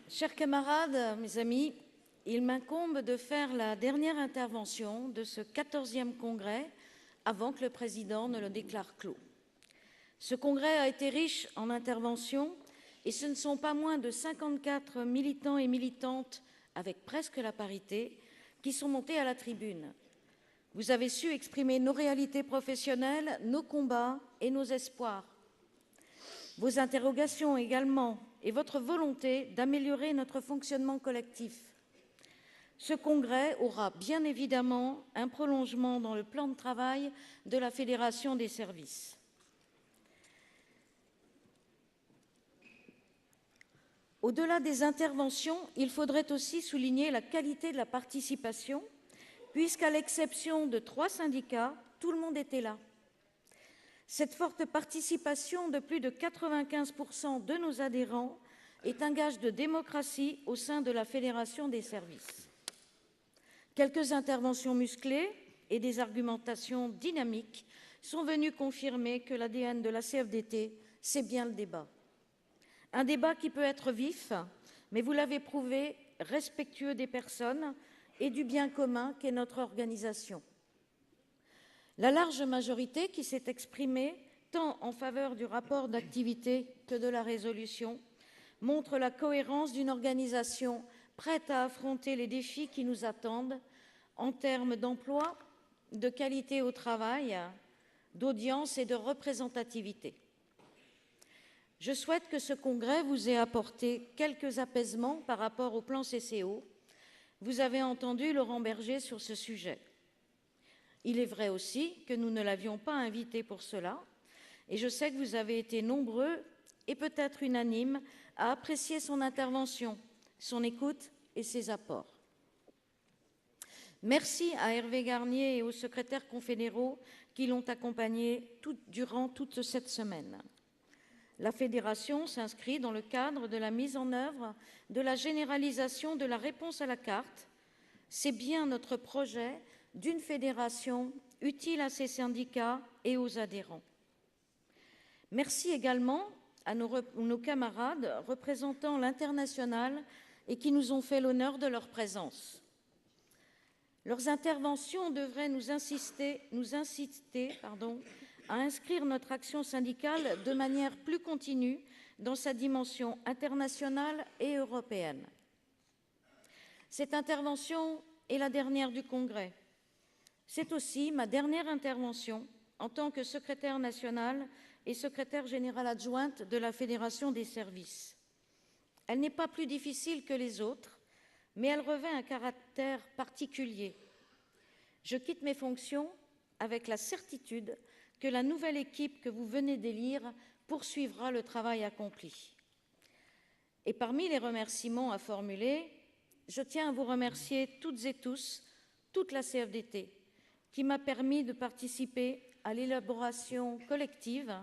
Chers camarades, mes amis, il m'incombe de faire la dernière intervention de ce 14e congrès avant que le président ne le déclare clos. Ce congrès a été riche en interventions et ce ne sont pas moins de 54 militants et militantes, avec presque la parité, qui sont montés à la tribune. Vous avez su exprimer nos réalités professionnelles, nos combats et nos espoirs. Vos interrogations également et votre volonté d'améliorer notre fonctionnement collectif. Ce congrès aura bien évidemment un prolongement dans le plan de travail de la Fédération des services. Au-delà des interventions, il faudrait aussi souligner la qualité de la participation, puisqu'à l'exception de 3 syndicats, tout le monde était là. Cette forte participation de plus de 95% de nos adhérents est un gage de démocratie au sein de la Fédération des services. Quelques interventions musclées et des argumentations dynamiques sont venues confirmer que l'ADN de la CFDT, c'est bien le débat. Un débat qui peut être vif, mais vous l'avez prouvé, respectueux des personnes et du bien commun qu'est notre organisation. La large majorité qui s'est exprimée, tant en faveur du rapport d'activité que de la résolution, montre la cohérence d'une organisation prête à affronter les défis qui nous attendent en termes d'emploi, de qualité au travail, d'audience et de représentativité. Je souhaite que ce congrès vous ait apporté quelques apaisements par rapport au plan CCO. Vous avez entendu Laurent Berger sur ce sujet. Il est vrai aussi que nous ne l'avions pas invité pour cela, et je sais que vous avez été nombreux et peut-être unanimes à apprécier son intervention, son écoute et ses apports. Merci à Hervé Garnier et aux secrétaires confédéraux qui l'ont accompagné durant toute cette semaine. La Fédération s'inscrit dans le cadre de la mise en œuvre de la généralisation de la réponse à la carte. C'est bien notre projet d'une fédération utile à ses syndicats et aux adhérents. Merci également à nos camarades représentant l'international et qui nous ont fait l'honneur de leur présence. Leurs interventions devraient nous inciter à inscrire notre action syndicale de manière plus continue dans sa dimension internationale et européenne. Cette intervention est la dernière du Congrès. C'est aussi ma dernière intervention en tant que secrétaire nationale et secrétaire générale adjointe de la Fédération des services. Elle n'est pas plus difficile que les autres, mais elle revêt un caractère particulier. Je quitte mes fonctions avec la certitude que la nouvelle équipe que vous venez d'élire poursuivra le travail accompli. Et parmi les remerciements à formuler, je tiens à vous remercier toutes et tous, toute la CFDT, qui m'a permis de participer à l'élaboration collective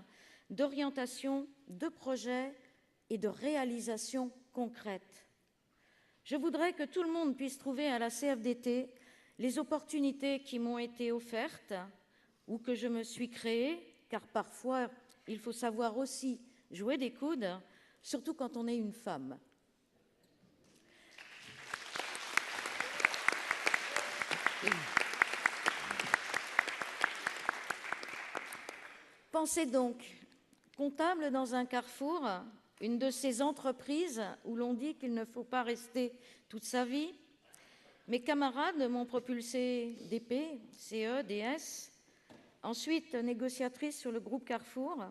d'orientations, de projets et de réalisations concrètes. Je voudrais que tout le monde puisse trouver à la CFDT les opportunités qui m'ont été offertes ou que je me suis créée, car parfois, il faut savoir aussi jouer des coudes, surtout quand on est une femme. Pensez donc, comptable dans un carrefour, une de ces entreprises où l'on dit qu'il ne faut pas rester toute sa vie. Mes camarades m'ont propulsée DP, CE, DS, ensuite négociatrice sur le groupe Carrefour,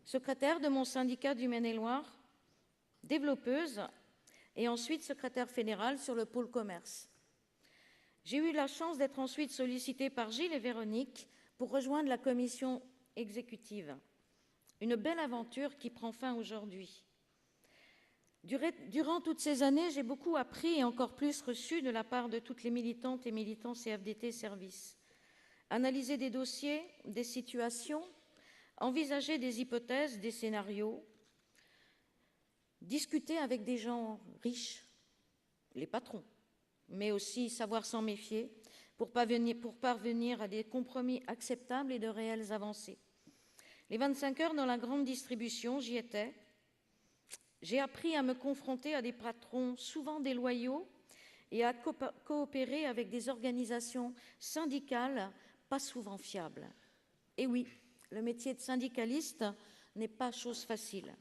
secrétaire de mon syndicat du Maine-et-Loire, développeuse et ensuite secrétaire fédérale sur le pôle commerce. J'ai eu la chance d'être ensuite sollicitée par Gilles et Véronique pour rejoindre la commission exécutive. Une belle aventure qui prend fin aujourd'hui. Durant toutes ces années, j'ai beaucoup appris et encore plus reçu de la part de toutes les militantes et militants CFDT Services. Analyser des dossiers, des situations, envisager des hypothèses, des scénarios, discuter avec des gens riches, les patrons, mais aussi savoir s'en méfier pour parvenir à des compromis acceptables et de réelles avancées. Les 25 heures dans la grande distribution, j'y étais. J'ai appris à me confronter à des patrons souvent déloyaux et à coopérer avec des organisations syndicales pas souvent fiables. Et oui, le métier de syndicaliste n'est pas chose facile.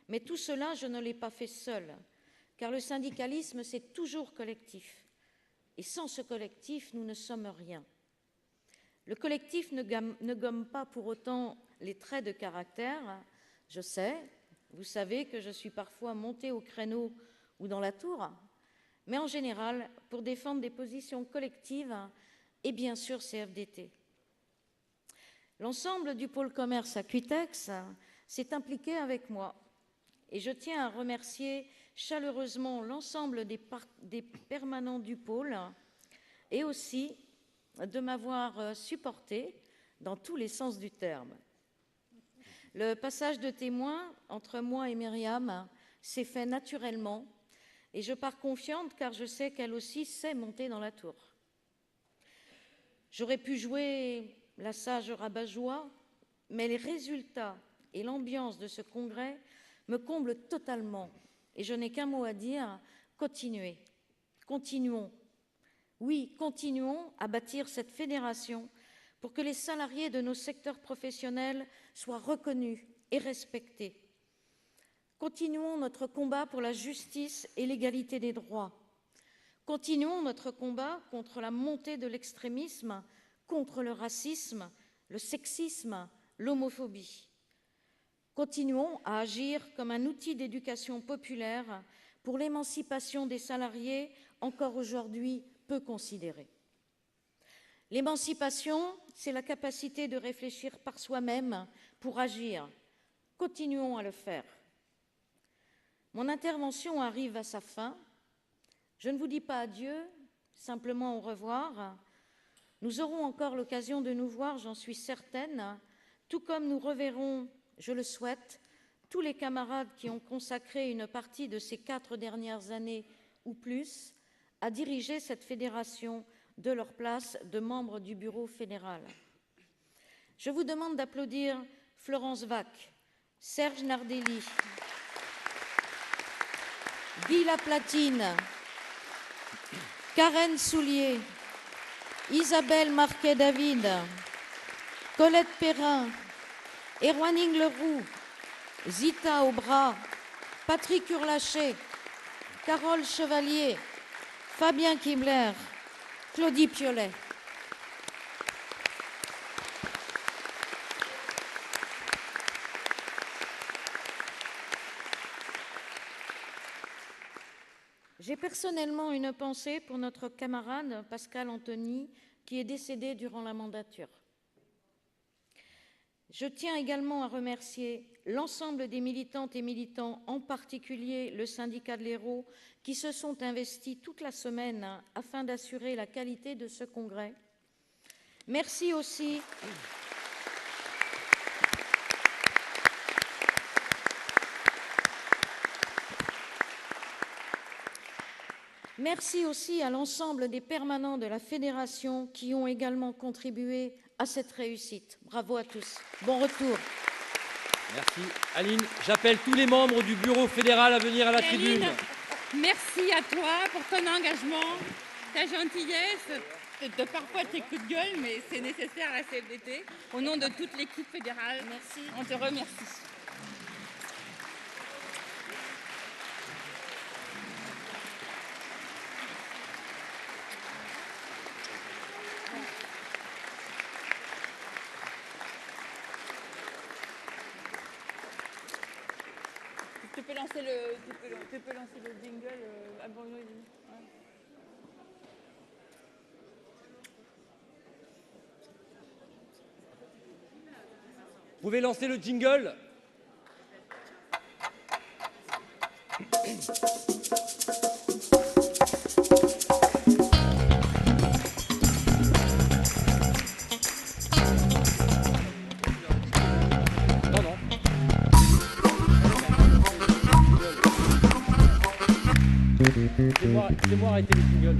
Mais tout cela, je ne l'ai pas fait seul, car le syndicalisme, c'est toujours collectif. Et sans ce collectif, nous ne sommes rien. Le collectif ne gomme pas pour autant les traits de caractère. Je sais, vous savez que je suis parfois montée au créneau ou dans la tour, mais en général, pour défendre des positions collectives et bien sûr CFDT. L'ensemble du pôle commerce à Cuitex s'est impliqué avec moi et je tiens à remercier chaleureusement l'ensemble des permanents du pôle et aussi de m'avoir supporté dans tous les sens du terme. Le passage de témoin entre moi et Myriam s'est fait naturellement et je pars confiante car je sais qu'elle aussi sait monter dans la tour. J'aurais pu jouer la sage rabat-joie, mais les résultats et l'ambiance de ce congrès me comblent totalement et je n'ai qu'un mot à dire, continuez, continuons. Oui, continuons à bâtir cette fédération pour que les salariés de nos secteurs professionnels soient reconnus et respectés. Continuons notre combat pour la justice et l'égalité des droits. Continuons notre combat contre la montée de l'extrémisme, contre le racisme, le sexisme, l'homophobie. Continuons à agir comme un outil d'éducation populaire pour l'émancipation des salariés encore aujourd'hui peu considérés. L'émancipation, c'est la capacité de réfléchir par soi-même pour agir. Continuons à le faire. Mon intervention arrive à sa fin. Je ne vous dis pas adieu, simplement au revoir. Nous aurons encore l'occasion de nous voir, j'en suis certaine, tout comme nous reverrons, je le souhaite, tous les camarades qui ont consacré une partie de ces 4 dernières années ou plus à diriger cette fédération de leur place de membres du bureau fédéral. Je vous demande d'applaudir Florence Vac, Serge Nardelli, Guy Laplatine, Karen Soulier, Isabelle Marquet-David, Colette Perrin, Erwanning Leroux, Zita Aubras, Patrick Urlacher, Carole Chevalier, Fabien Kibler, Claudie Piolet. J'ai personnellement une pensée pour notre camarade Pascal Anthony, qui est décédé durant la mandature. Je tiens également à remercier l'ensemble des militantes et militants, en particulier le syndicat de l'Hérault, qui se sont investis toute la semaine afin d'assurer la qualité de ce congrès. Merci aussi. Merci aussi à l'ensemble des permanents de la Fédération qui ont également contribué à cette réussite. Bravo à tous. Bon retour. Merci. Aline, j'appelle tous les membres du bureau fédéral à venir à la tribune. Aline, merci à toi pour ton engagement, ta gentillesse, de parfois tes coups de gueule, mais c'est nécessaire à la CFDT. Au nom de toute l'équipe fédérale, merci. On te remercie. Tu peux lancer le jingle à Bruno. Ouais. Vous pouvez lancer le jingle? Laissez-moi arrêter le jingle.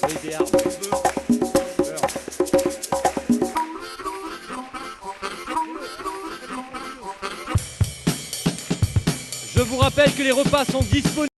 Oui, des arbres. Je vous rappelle que les repas sont disponibles.